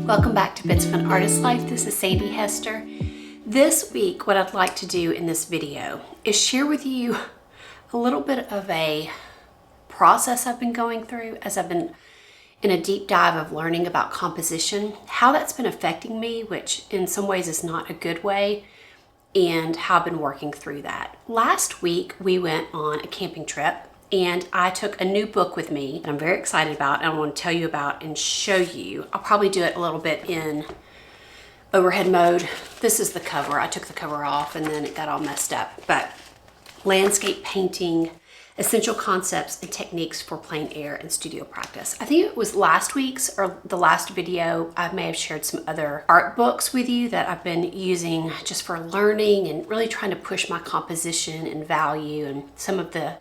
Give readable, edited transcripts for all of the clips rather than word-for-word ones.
Welcome back to Bits of an Artist Life. This is Sandy Hester. This week, what I'd like to do in this video is share with you a little bit of a process I've been going through as I've been in a deep dive of learning about composition, how that's been affecting me, which in some ways is not a good way, and how I've been working through that. Last week, we went on a camping trip and I took a new book with me that I'm very excited about and I want to tell you about and show you. I'll probably do it a little bit in overhead mode. This is the cover. I took the cover off and then it got all messed up. But Landscape Painting, Essential Concepts and Techniques for Plein Air and Studio Practice. I think it was last week's or the last video. I may have shared some other art books with you that I've been using just for learning and really trying to push my composition and value and some of the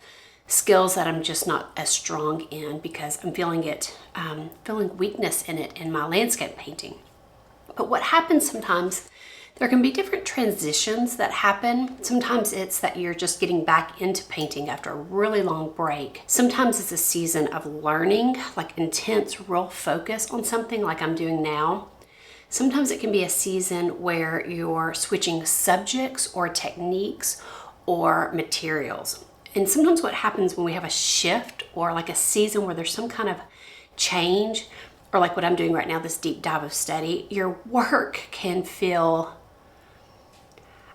skills that I'm just not as strong in because I'm feeling weakness in it in my landscape painting. But what happens sometimes, there can be different transitions that happen. Sometimes it's that you're just getting back into painting after a really long break. Sometimes it's a season of learning, like intense, real focus on something like I'm doing now. Sometimes it can be a season where you're switching subjects or techniques or materials. And sometimes what happens when we have a shift or like a season where there's some kind of change, or like what I'm doing right now, this deep dive of study, your work can feel,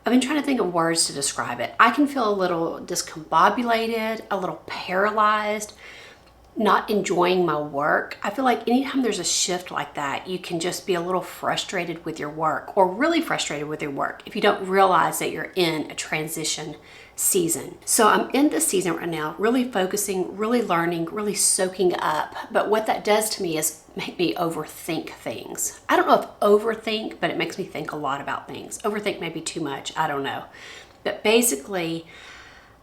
I've been trying to think of words to describe it. I can feel a little discombobulated, a little paralyzed, not enjoying my work. I feel like anytime there's a shift like that, you can just be a little frustrated with your work or really frustrated with your work if you don't realize that you're in a transition season. So I'm in this season right now, really focusing, really learning, really soaking up. But what that does to me is make me overthink things. I don't know if overthink, but it makes me think a lot about things. Overthink may be too much, I don't know. But basically,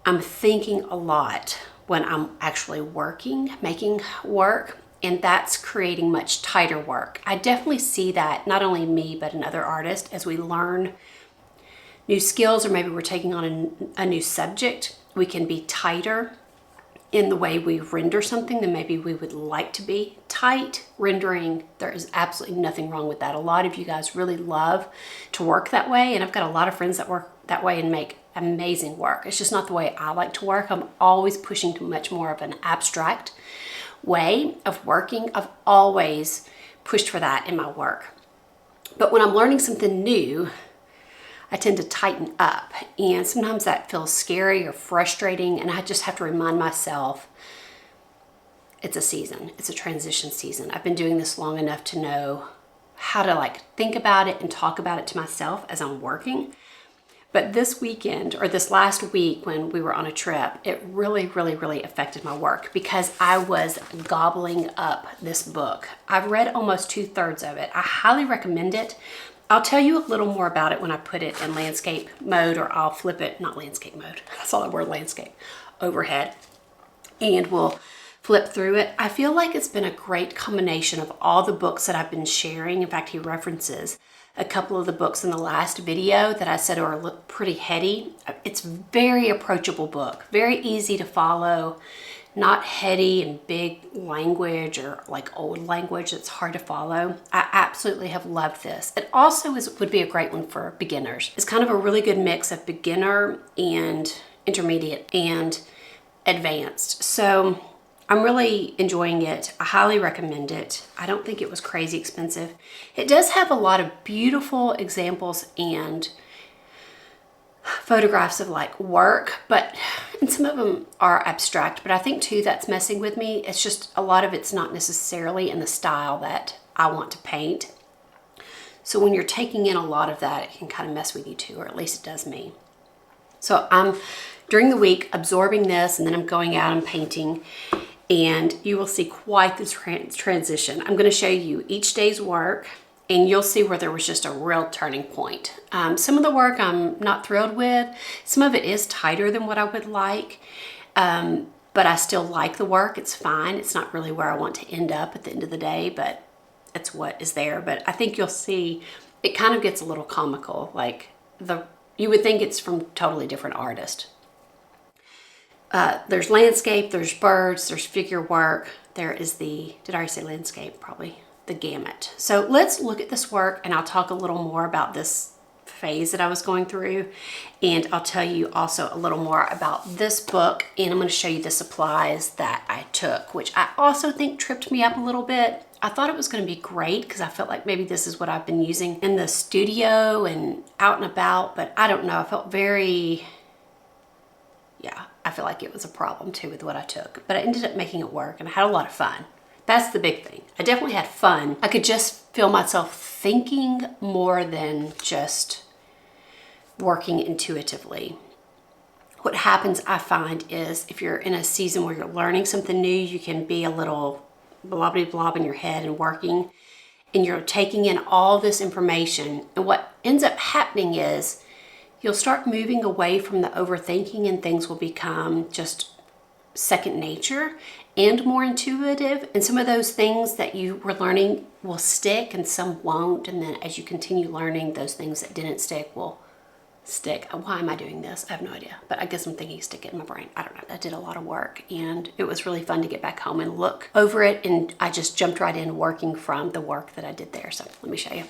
I'm thinking a lot when I'm actually working, making work, and that's creating much tighter work. I definitely see that, not only me, but in other artists, as we learn new skills, or maybe we're taking on a new subject, we can be tighter in the way we render something than maybe we would like to be. Tight rendering, there is absolutely nothing wrong with that. A lot of you guys really love to work that way, and I've got a lot of friends that work that way and make amazing work. It's just not the way I like to work. I'm always pushing to much more of an abstract way of working. I've always pushed for that in my work. But when I'm learning something new, I tend to tighten up, and sometimes that feels scary or frustrating, and I just have to remind myself it's a season. It's a transition season. I've been doing this long enough to know how to think about it and talk about it to myself as I'm working. But this weekend, or this last week when we were on a trip, it really, really, really affected my work because I was gobbling up this book. I've read almost 2/3 of it. I highly recommend it. I'll tell you a little more about it when I put it in landscape mode, or I'll flip it, not landscape mode, that's all the word landscape, overhead, and we'll flip through it. I feel like it's been a great combination of all the books that I've been sharing. In fact, he references a couple of the books in the last video that I said are pretty heady. It's a very approachable book, very easy to follow, not heady and big language or like old language that's hard to follow. I absolutely have loved this. It also would be a great one for beginners. It's kind of a really good mix of beginner and intermediate and advanced. So I'm really enjoying it. I highly recommend it. I don't think it was crazy expensive. It does have a lot of beautiful examples and photographs of work, and some of them are abstract, but I think too that's messing with me. It's just a lot of it's not necessarily in the style that I want to paint. So when you're taking in a lot of that, it can kind of mess with you too, or at least it does me. So I'm during the week absorbing this, and then I'm going out and painting, and you will see quite the transition. I'm going to show you each day's work, and you'll see where there was just a real turning point. Some of the work I'm not thrilled with. Some of it is tighter than what I would like, but I still like the work. It's fine. It's not really where I want to end up at the end of the day, but it's what is there. But I think you'll see it kind of gets a little comical. You would think it's from totally different artist. There's landscape, there's birds, there's figure work. There is did I already say landscape? Probably. the gamut. So let's look at this work, and I'll talk a little more about this phase that I was going through, and I'll tell you also a little more about this book, and I'm going to show you the supplies that I took, which I also think tripped me up a little bit. I thought it was going to be great because I felt like maybe this is what I've been using in the studio and out and about, but I don't know. I felt very, yeah, I feel like it was a problem too with what I took, but I ended up making it work and I had a lot of fun. That's the big thing. I definitely had fun. I could just feel myself thinking more than just working intuitively. What happens, I find, is if you're in a season where you're learning something new, you can be a little blobby blob in your head and working, and you're taking in all this information. And what ends up happening is you'll start moving away from the overthinking, and things will become just second nature and more intuitive. And some of those things that you were learning will stick and some won't. And then as you continue learning, those things that didn't stick will stick. Why am I doing this? I have no idea, but I guess I'm thinking stick it in my brain. I don't know. I did a lot of work, and it was really fun to get back home and look over it, and I just jumped right in working from the work that I did there. So let me show you.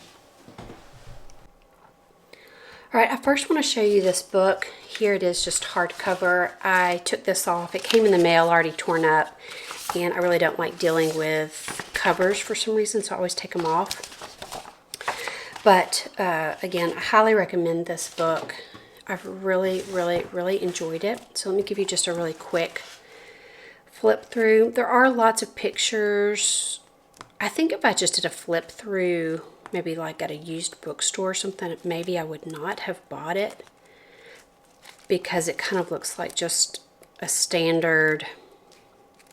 All right, I first want to show you this book. Here it is, just hardcover. I took this off. It came in the mail already torn up, and I really don't like dealing with covers for some reason, so I always take them off. But again, I highly recommend this book. I've really, really, really enjoyed it. So let me give you just a really quick flip through. There are lots of pictures. I think if I just did a flip through, maybe like at a used bookstore or something, maybe I would not have bought it, because it kind of looks like just a standard,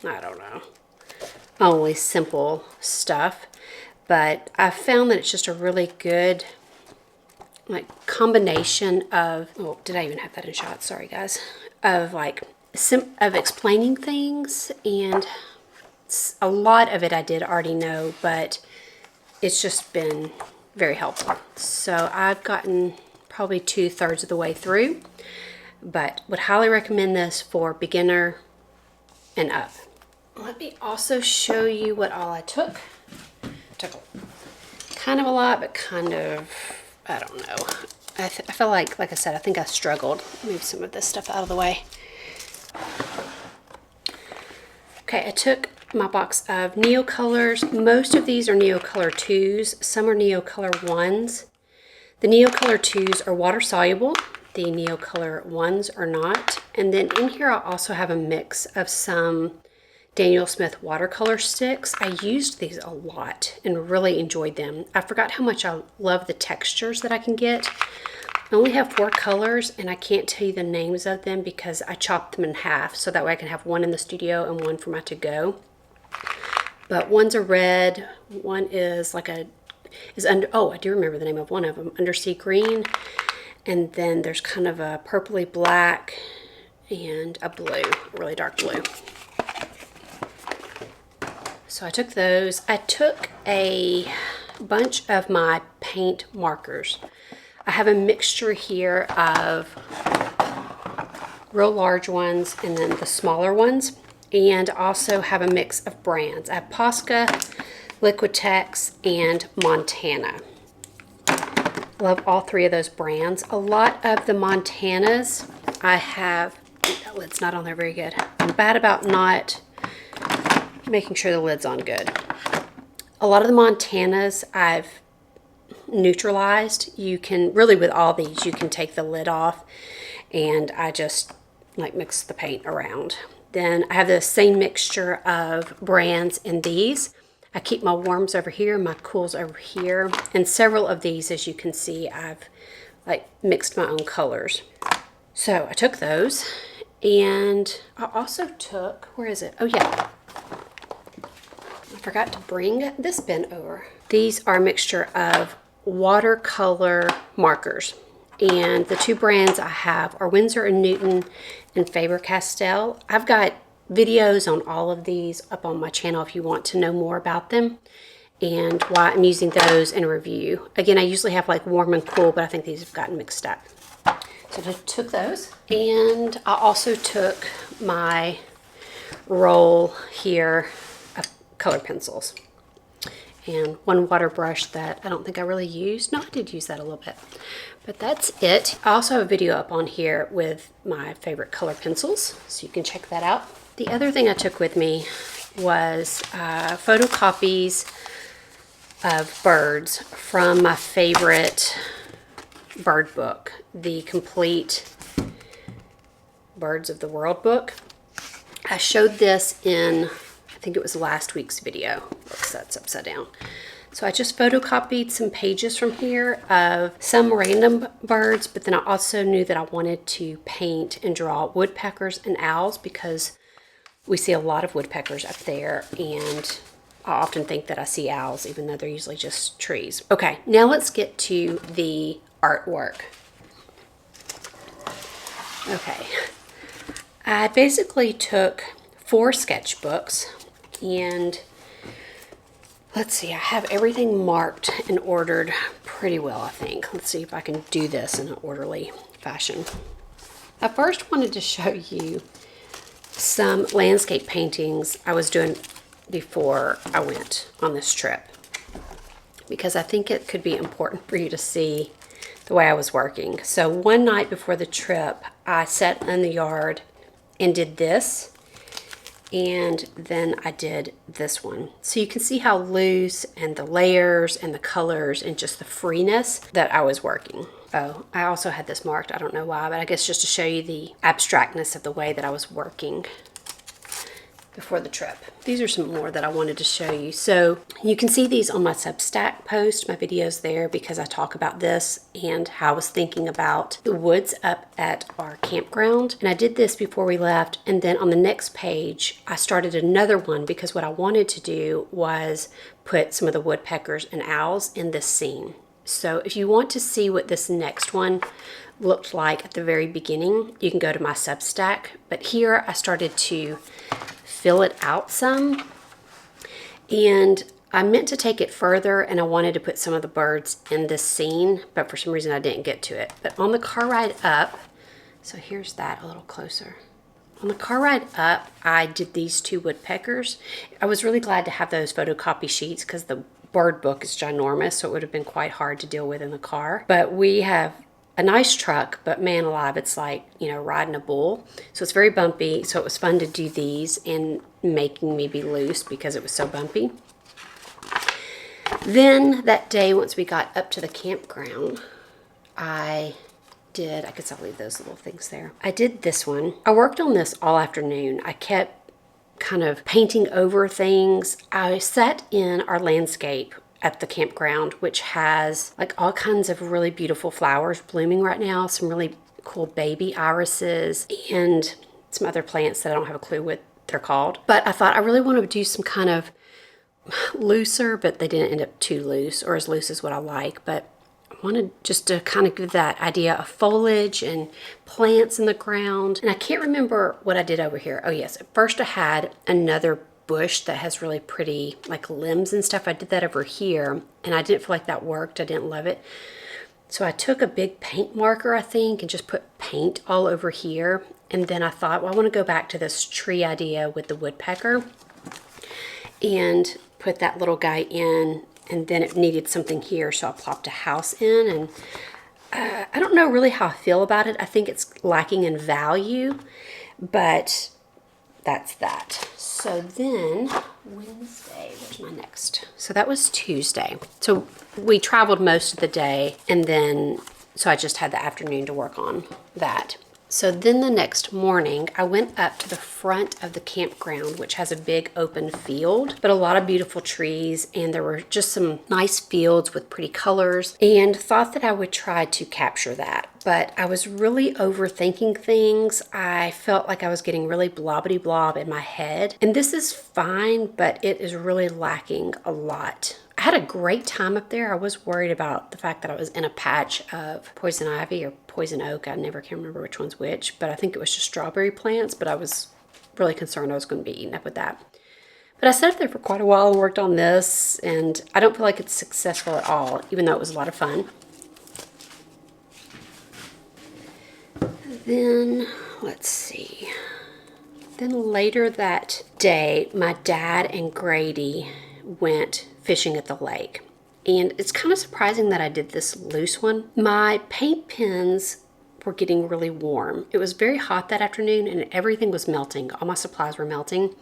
I don't know, only simple stuff. But I found that it's just a really good like combination of, oh, did I even have that in shot? Sorry guys. Of like of explaining things, and a lot of it I did already know, but it's just been very helpful. So I've gotten probably 2/3 of the way through, but would highly recommend this for beginner and up. Let me also show you what all I took. Took kind of a lot, but kind of, I don't know. I feel like I said, I think I struggled. Move some of this stuff out of the way. Okay, I took my box of NEOCOLORs. Most of these are NEOCOLOR 2s. Some are NEOCOLOR 1s. The NEOCOLOR 2s are water soluble. The NEOCOLOR 1s are not. And then in here I also have a mix of some Daniel Smith watercolor sticks. I used these a lot and really enjoyed them. I forgot how much I love the textures that I can get. I only have 4 colors, and I can't tell you the names of them because I chopped them in half, so that way I can have one in the studio and one for my to-go. But one's a red, one is like oh, I do remember the name of one of them, undersea green, and then there's kind of a purpley black and a blue, a really dark blue. So I took those. I took a bunch of my paint markers. I have a mixture here of real large ones and then the smaller ones, and also have a mix of brands. I have POSCA, LIQUITEX, and Montana. Love all 3 of those brands. A lot of the Montanas I have, that lid's not on there very good. I'm bad about not making sure the lid's on good. A lot of the Montanas I've neutralized. You can really, with all these, you can take the lid off, and I just like mix the paint around. Then I have the same mixture of brands in these. I keep my warms over here, my cools over here, and several of these, as you can see, I've like mixed my own colors. So I took those, and I also took, where is it? Oh yeah, I forgot to bring this bin over. These are a mixture of watercolor markers, and the 2 brands I have are Winsor & Newton and FABER CASTELL. I've got videos on all of these up on my channel if you want to know more about them and why I'm using those in a review. Again, I usually have like warm and cool, but I think these have gotten mixed up. So I took those, and I also took my roll here of color pencils. and one water brush that I don't think I really used. No, I did use that a little bit. But that's it. I also have a video up on here with my favorite color pencils, so you can check that out. The other thing I took with me was photocopies of birds from my favorite bird book, the complete Birds of the World book. I showed this in, I think it was last week's video. Oops, that's upside down. So I just photocopied some pages from here of some random birds, but then I also knew that I wanted to paint and draw woodpeckers and owls because we see a lot of woodpeckers up there, and I often think that I see owls even though they're usually just trees. Okay, now let's get to the artwork. Okay, I basically took 4 sketchbooks, and let's see, I have everything marked and ordered pretty well, I think. Let's see if I can do this in an orderly fashion. I first wanted to show you some landscape paintings I was doing before I went on this trip, because I think it could be important for you to see the way I was working. So one night before the trip, I sat in the yard and did this, and then I did this one. So you can see how loose and the layers and the colors and just the freeness that I was working. Oh, I also had this marked. I don't know why, but I guess just to show you the abstractness of the way that I was working before the trip. These are some more that I wanted to show you. So you can see these on my Substack post, my videos there, because I talk about this and how I was thinking about the woods up at our campground. And I did this before we left. And then on the next page, I started another one because what I wanted to do was put some of the woodpeckers and owls in this scene. So if you want to see what this next one looked like at the very beginning, you can go to my Substack. But here I started to fill it out some, and I meant to take it further, and I wanted to put some of the birds in this scene, but for some reason I didn't get to it. But on the car ride up, so here's that a little closer. On the car ride up, I did these 2 woodpeckers. I was really glad to have those photocopy sheets because the bird book is ginormous, so it would have been quite hard to deal with in the car. But we have a nice truck, but man alive, it's like, you know, riding a bull. So it's very bumpy, so it was fun to do these and making me be loose because it was so bumpy. Then that day, once we got up to the campground, I guess I'll leave those little things there. I did this one. I worked on this all afternoon. I kept kind of painting over things. I sat in our landscape at the campground, which has like all kinds of really beautiful flowers blooming right now, some really cool baby irises and some other plants that I don't have a clue what they're called. But I thought I really want to do some kind of looser, but they didn't end up too loose or as loose as what I like. But I wanted just to kind of give that idea of foliage and plants in the ground. And I can't remember what I did over here. Oh yes, at first I had another bush that has really pretty like limbs and stuff. I did that over here and I didn't feel like that worked. I didn't love it. So I took a big paint marker, I think, and just put paint all over here. And then I thought, well, I want to go back to this tree idea with the woodpecker and put that little guy in, and then it needed something here, so I plopped a house in. And I don't know really how I feel about it. I think it's lacking in value, but that's that. So then Wednesday, where's my next? So that was Tuesday. So we traveled most of the day, and then so I just had the afternoon to work on that. So then the next morning, I went up to the front of the campground, which has a big open field, but a lot of beautiful trees, and there were just some nice fields with pretty colors, and thought that I would try to capture that. But I was really overthinking things. I felt like I was getting really blobbity blob in my head, and this is fine, but it is really lacking a lot. I had a great time up there. I was worried about the fact that I was in a patch of poison ivy or poison oak. I never can remember which one's which, but I think it was just strawberry plants, but I was really concerned I was going to be eaten up with that. But I sat there for quite a while and worked on this, and I don't feel like it's successful at all, even though it was a lot of fun. Then, let's see. Then later that day, my dad and Grady went fishing at the lake. And it's kind of surprising that I did this loose one. My paint pens were getting really warm. It was very hot that afternoon and everything was melting. All my supplies were melting.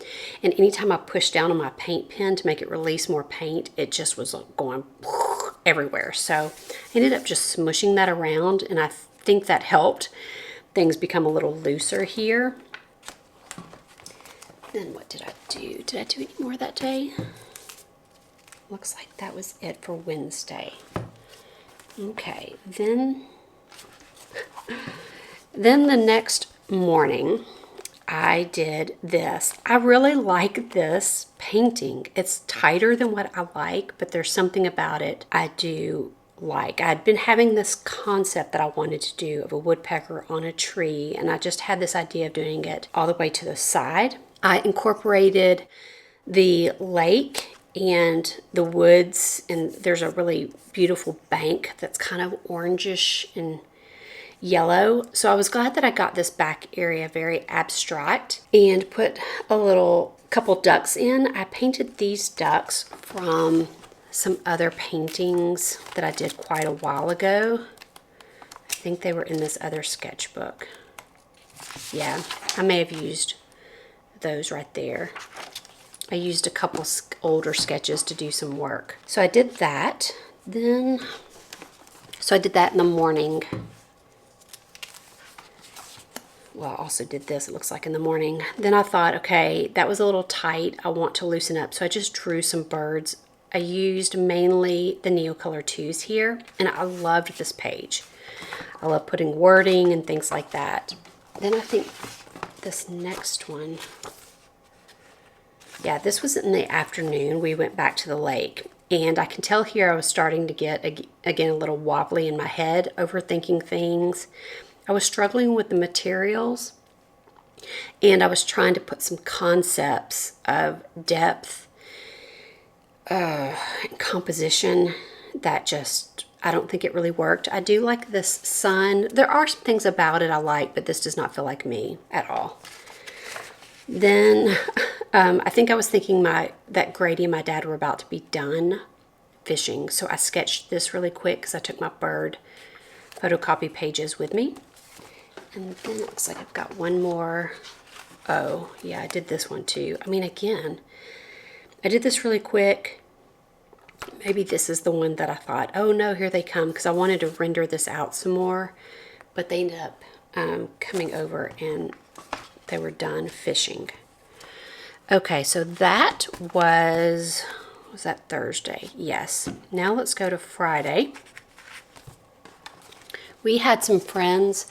And anytime I pushed down on my paint pen to make it release more paint, it just was going everywhere. So I ended up just smushing that around, and I think that helped things become a little looser here. Then what did I do? Did I do any more that day? Looks like that was it for Wednesday. Okay, then the next morning I did this. I really like this painting. It's tighter than what I like, but there's something about it I do like. I'd been having this concept that I wanted to do of a woodpecker on a tree, and I just had this idea of doing it all the way to the side. I incorporated the lake and the woods, and there's a really beautiful bank that's kind of orangish and yellow. So I was glad that I got this back area very abstract and put a couple ducks in. I painted these ducks from some other paintings that I did quite a while ago. I think they were in this other sketchbook. Yeah, I may have used those right there. I used a couple older sketches to do some work. So I did that. So I did that in the morning. Well, I also did this, it looks like, in the morning. Then I thought, okay, that was a little tight. I want to loosen up. So I just drew some birds. I used mainly the NeoColor 2s here, and I loved this page. I love putting wording and things like that. Then I think this next one, yeah, this was in the afternoon. We went back to the lake, and I can tell here I was starting to get, again, a little wobbly in my head, overthinking things. I was struggling with the materials, and I was trying to put some concepts of depth and composition that just, I don't think it really worked. I do like this sun. There are some things about it I like, but this does not feel like me at all. Then I think I was thinking that Grady and my dad were about to be done fishing, so I sketched this really quick because I took my bird photocopy pages with me. And then it looks like I've got one more. Oh, yeah, I did this one too. I mean, again, I did this really quick. Maybe this is the one that I thought, oh no, here they come, because I wanted to render this out some more, but they ended up coming over and they were done fishing. Okay, so that was that Thursday? Yes. Now let's go to Friday. We had some friends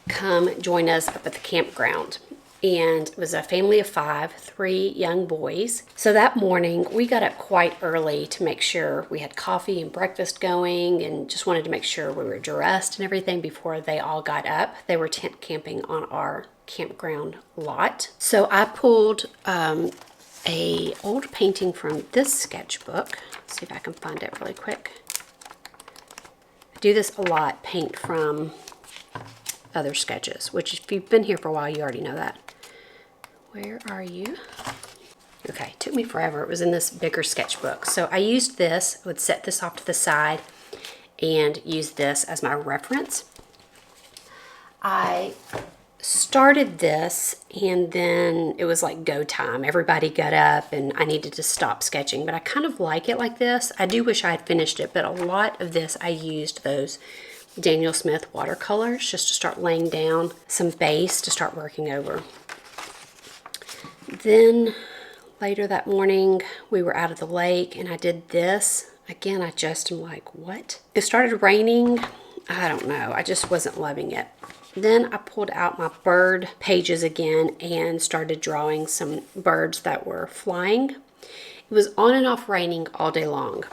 come join us up at the campground, and it was a family of 5, 3 young boys. So that morning we got up quite early to make sure we had coffee and breakfast going, and just wanted to make sure we were dressed and everything before they all got up. They were tent camping on our campground lot. So I pulled a old painting from this sketchbook. Let's see if I can find it really quick. I do this a lot, paint from other sketches, which if you've been here for a while, you already know that. Where are you? Okay, it took me forever. It was in this bigger sketchbook. So I used this, I would set this off to the side and use this as my reference. I started this, and then it was like go time. Everybody got up and I needed to stop sketching, but I kind of like it like this. I do wish I had finished it, but a lot of this I used those Daniel Smith watercolors just to start laying down some base to start working over. Then later that morning we were out at the lake and I did this. Again, I just am like, what? It started raining. I don't know. I just wasn't loving it. Then I pulled out my bird pages again and started drawing some birds that were flying. It was on and off raining all day long.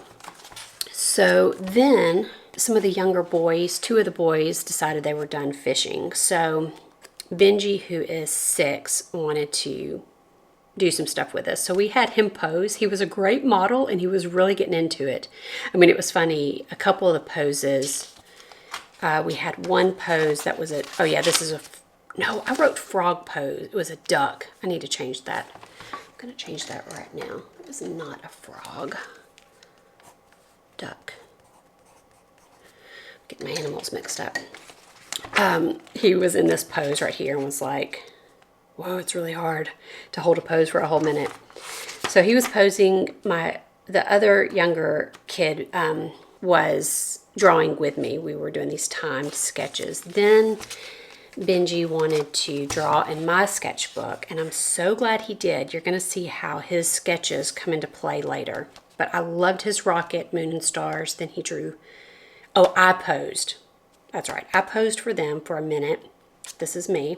So then some of the younger boys, 2 of the boys, decided they were done fishing. So Benji, who is 6, wanted to do some stuff with us. So we had him pose. He was a great model and he was really getting into it. I mean, it was funny. A couple of the poses, we had one pose that was oh yeah, this is no, I wrote frog pose. It was a duck. I need to change that. I'm going to change that right now. It was not a frog. duck. Get my animals mixed up. He was in this pose right here and was like, whoa, it's really hard to hold a pose for a whole minute. So he was posing. The other younger kid was drawing with me. We were doing these timed sketches. Then Benji wanted to draw in my sketchbook, and I'm so glad he did. You're going to see how his sketches come into play later. But I loved his rocket, moon, and stars. Then he drew, oh, I posed. That's right. I posed for them for a minute. This is me.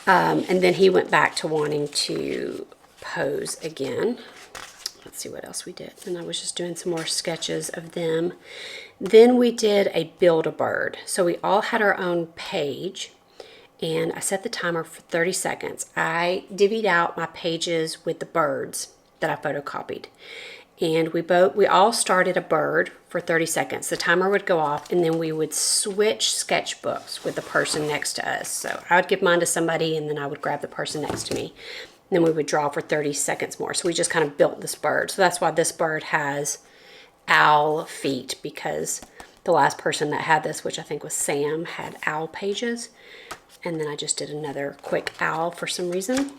And then he went back to wanting to pose again. Let's see what else we did. And I was just doing some more sketches of them. Then we did a Build-A-Bird. So we all had our own page, and I set the timer for 30 seconds. I divvied out my pages with the birds that I photocopied. And we all started a bird for 30 seconds. The timer would go off, and then we would switch sketchbooks with the person next to us. So I would give mine to somebody, and then I would grab the person next to me. And then we would draw for 30 seconds more. So we just kind of built this bird. So that's why this bird has owl feet, because the last person that had this, which I think was Sam, had owl pages. And then I just did another quick owl for some reason.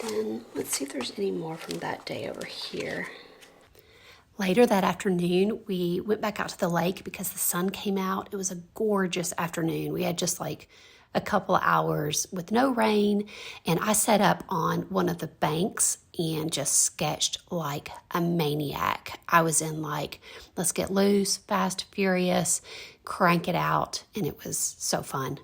Then let's see if there's any more from that day over here. Later that afternoon, we went back out to the lake because the sun came out. It was a gorgeous afternoon. We had just like a couple of hours with no rain, and I set up on one of the banks and just sketched like a maniac. I was in like, let's get loose, fast, furious, crank it out, and it was so fun.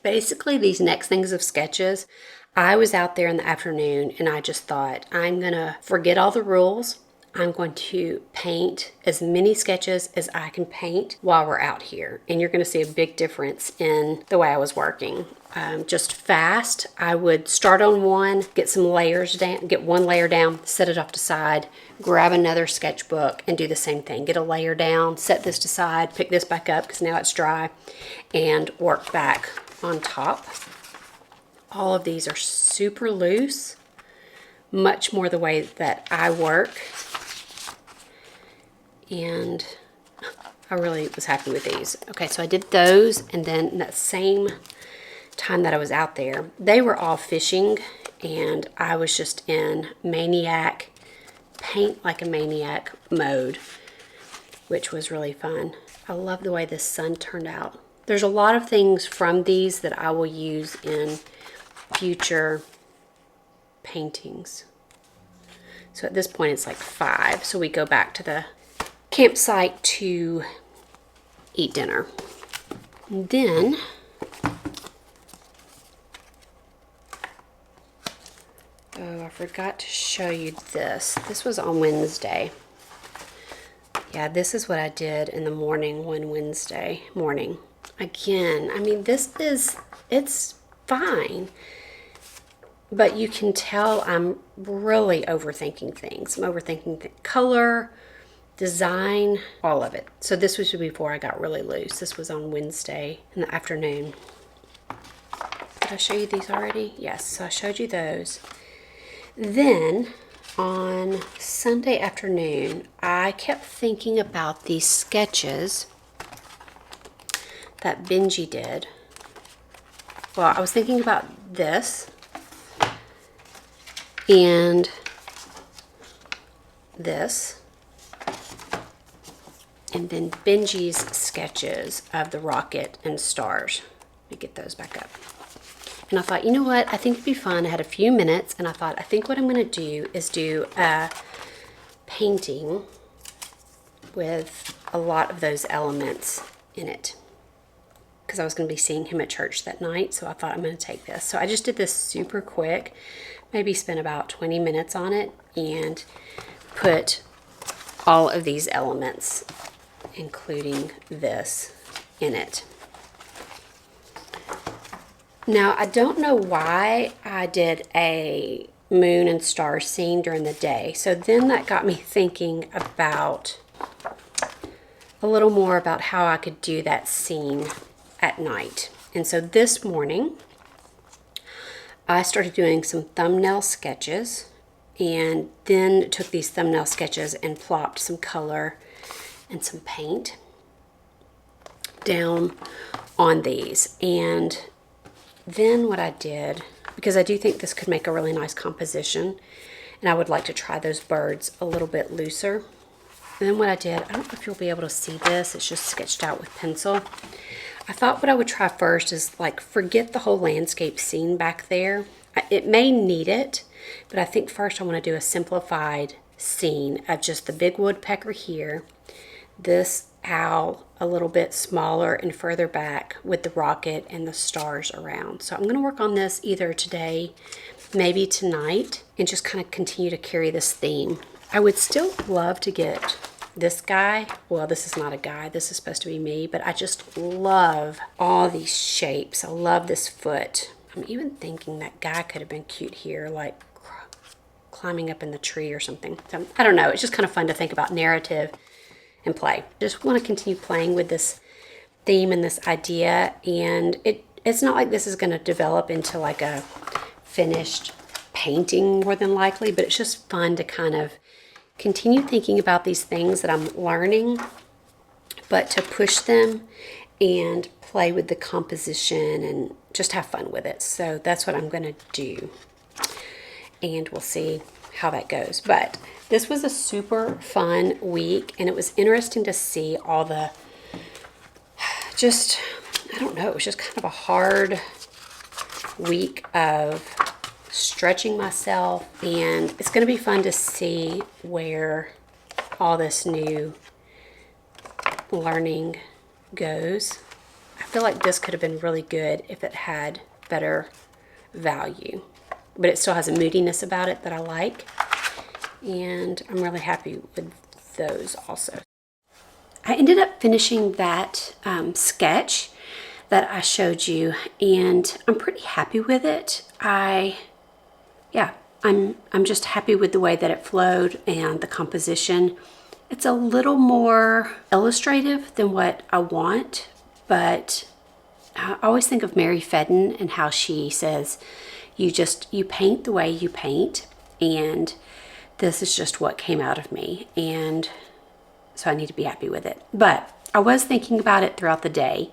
Basically, these next things of sketches, I was out there in the afternoon and I just thought, I'm gonna forget all the rules. I'm going to paint as many sketches as I can paint while we're out here. And you're going to see a big difference in the way I was working. Just fast. I would start on one, get some layers down, get one layer down, set it off to the side, grab another sketchbook and do the same thing. Get a layer down, set this to the side, pick this back up because now it's dry, and work back on top. All of these are super loose, much more the way that I work. And I really was happy with these. Okay, so I did those, and then in that same time that I was out there, they were all fishing, and I was just in maniac, paint like a maniac mode, which was really fun. I love the way this sun turned out. There's a lot of things from these that I will use in future paintings. So at this point it's like 5, so we go back to the campsite to eat dinner. And then I forgot to show you this. This was on Wednesday. Yeah, this is what I did in the morning one Wednesday morning. Again, I mean, it's fine, but you can tell I'm really overthinking things. I'm overthinking the color, design, all of it. So this was before I got really loose. This was on Wednesday in the afternoon. Did I show you these already? Yes, so I showed you those. Then on Sunday afternoon, I kept thinking about these sketches that Benji did. Well, I was thinking about this and this, and then Benji's sketches of the rocket and stars. Let me get those back up. And I thought, you know what, I think it'd be fun. I had a few minutes, and I thought, I think what I'm going to do is do a painting with a lot of those elements in it, because I was going to be seeing him at church that night, so I thought I'm going to take this. So I just did this super quick, maybe spent about 20 minutes on it, and put all of these elements, including this, in it. Now, I don't know why I did a moon and star scene during the day. So then that got me thinking about a little more about how I could do that scene at night. And so this morning, I started doing some thumbnail sketches and then took these thumbnail sketches and plopped some color and some paint down on these. And then what I did, because I do think this could make a really nice composition, and I would like to try those birds a little bit looser. And then what I did, I don't know if you'll be able to see this, it's just sketched out with pencil. I thought what I would try first is like forget the whole landscape scene back there. It may need it, but I think first I want to do a simplified scene of just the big woodpecker here, this owl a little bit smaller and further back with the rocket and the stars around. So I'm going to work on this either today, maybe tonight, and just kind of continue to carry this theme. I would still love to get this guy. Well, this is not a guy, this is supposed to be me, but I just love all these shapes. I love this foot. I'm even thinking that guy could have been cute here, like climbing up in the tree or something. So, I don't know, it's just kind of fun to think about narrative and play. Just want to continue playing with this theme and this idea, and it's not like this is going to develop into like a finished painting more than likely, but it's just fun to kind of continue thinking about these things that I'm learning, but to push them and play with the composition and just have fun with it. So that's what I'm going to do, and we'll see how that goes. But this was a super fun week, and it was interesting to see all the just, I don't know, it was just kind of a hard week of stretching myself, and it's going to be fun to see where all this new learning goes. I feel like this could have been really good if it had better value, but it still has a moodiness about it that I like, and I'm really happy with those also. I ended up finishing that sketch that I showed you, and I'm pretty happy with it. I'm just happy with the way that it flowed and the composition. It's a little more illustrative than what I want, but I always think of Mary Fedden and how she says, you paint the way you paint, and this is just what came out of me, and so I need to be happy with it. But I was thinking about it throughout the day,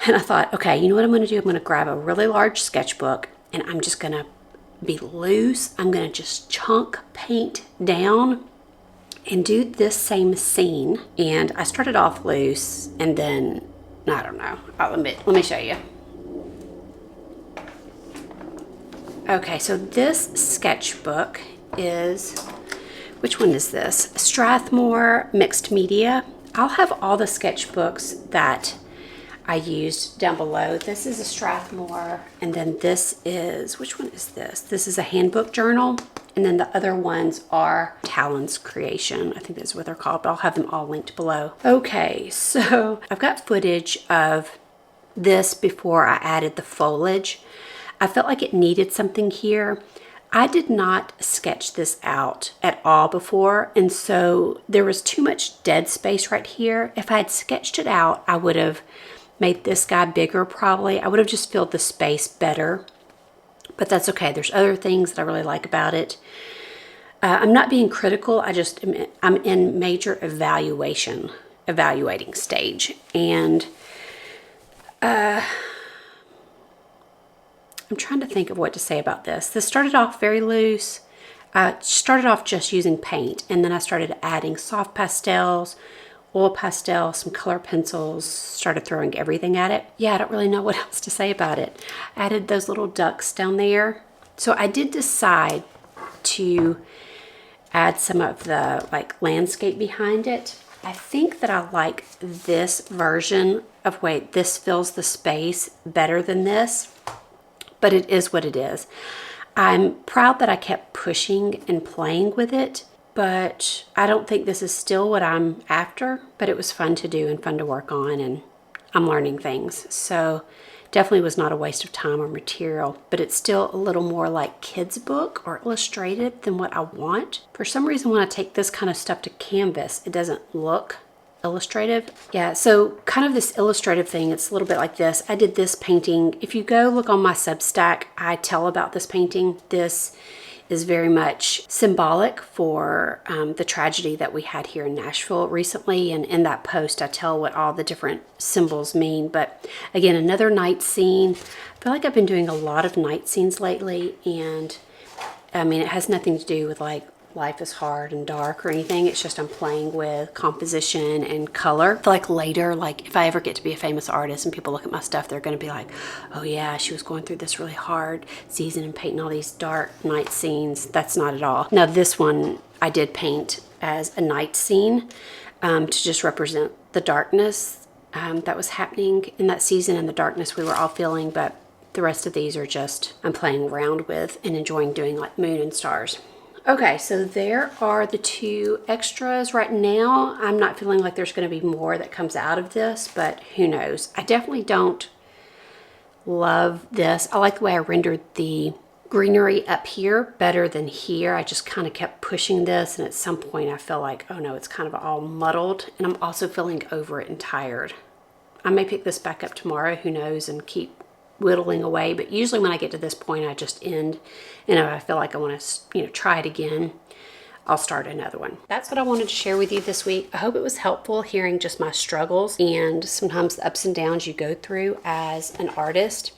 and I thought, okay, you know what I'm going to do? I'm going to grab a really large sketchbook, and I'm just going to be loose. I'm going to just chunk paint down and do this same scene. And I started off loose, and then, I don't know. Let me show you. Okay, so this sketchbook is, which one is this? Strathmore Mixed Media. I'll have all the sketchbooks that I used down below. This is a Strathmore, and then this is, which one is this? This is a handbook journal, and then the other ones are Talon's Creation. I think that's what they're called, but I'll have them all linked below. Okay, so I've got footage of this before I added the foliage. I felt like it needed something here. I did not sketch this out at all before, and so there was too much dead space right here. If I had sketched it out, I would have made this guy bigger probably. I would have just filled the space better, but that's okay. There's other things that I really like about it. I'm not being critical. I'm in major evaluating stage, and I'm trying to think of what to say about this. This started off very loose. I started off just using paint, and then I started adding soft pastels, oil pastel, some color pencils, started throwing everything at it. Yeah, I don't really know what else to say about it. I added those little ducks down there. So I did decide to add some of the landscape behind it. I think that I like this version of this fills the space better than this, but it is what it is. I'm proud that I kept pushing and playing with it, but I don't think this is still what I'm after, but it was fun to do and fun to work on, and I'm learning things. So definitely was not a waste of time or material, but it's still a little more like kids book or illustrative than what I want. For some reason, when I take this kind of stuff to canvas, it doesn't look illustrative. Yeah, so kind of this illustrative thing, it's a little bit like this. I did this painting. If you go look on my Substack, I tell about this painting. This is very much symbolic for the tragedy that we had here in Nashville recently. And in that post, I tell what all the different symbols mean. But again, another night scene. I feel like I've been doing a lot of night scenes lately, and I mean, it has nothing to do with like life is hard and dark or anything. It's just I'm playing with composition and color. I feel like later, like if I ever get to be a famous artist and people look at my stuff, they're going to be like, oh yeah, she was going through this really hard season and painting all these dark night scenes. That's not at all. Now this one I did paint as a night scene to just represent the darkness that was happening in that season and the darkness we were all feeling. But the rest of these are just I'm playing around with and enjoying doing like moon and stars. Okay, so there are the two extras right now. I'm not feeling like there's going to be more that comes out of this, but who knows. I definitely don't love this. I like the way I rendered the greenery up here better than here. I just kind of kept pushing this, and at some point I feel like, oh no, it's kind of all muddled, and I'm also feeling over it and tired. I may pick this back up tomorrow, who knows, and keep whittling away, but usually when I get to this point I just end, and if I feel like I want to try it again, I'll start another one. That's what I wanted to share with you this week. I hope it was helpful hearing just my struggles and sometimes the ups and downs you go through as an artist,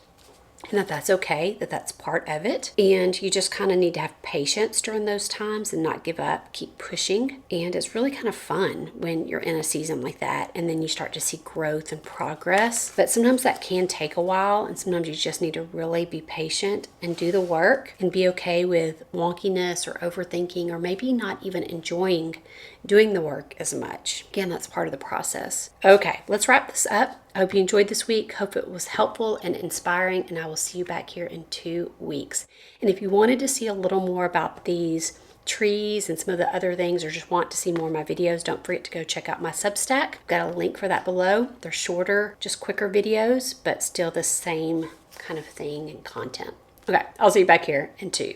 and that's okay, that's part of it, and you just kind of need to have patience during those times and not give up, keep pushing. And it's really kind of fun when you're in a season like that and then you start to see growth and progress. But sometimes that can take a while, and sometimes you just need to really be patient and do the work and be okay with wonkiness or overthinking, or maybe not even enjoying doing the work as much. Again, that's part of the process. Okay, let's wrap this up. I hope you enjoyed this week. Hope it was helpful and inspiring, and I will see you back here in 2 weeks. And if you wanted to see a little more about these trees and some of the other things, or just want to see more of my videos, don't forget to go check out my Substack. I've got a link for that below. They're shorter, just quicker videos, but still the same kind of thing and content. Okay, I'll see you back here in 2.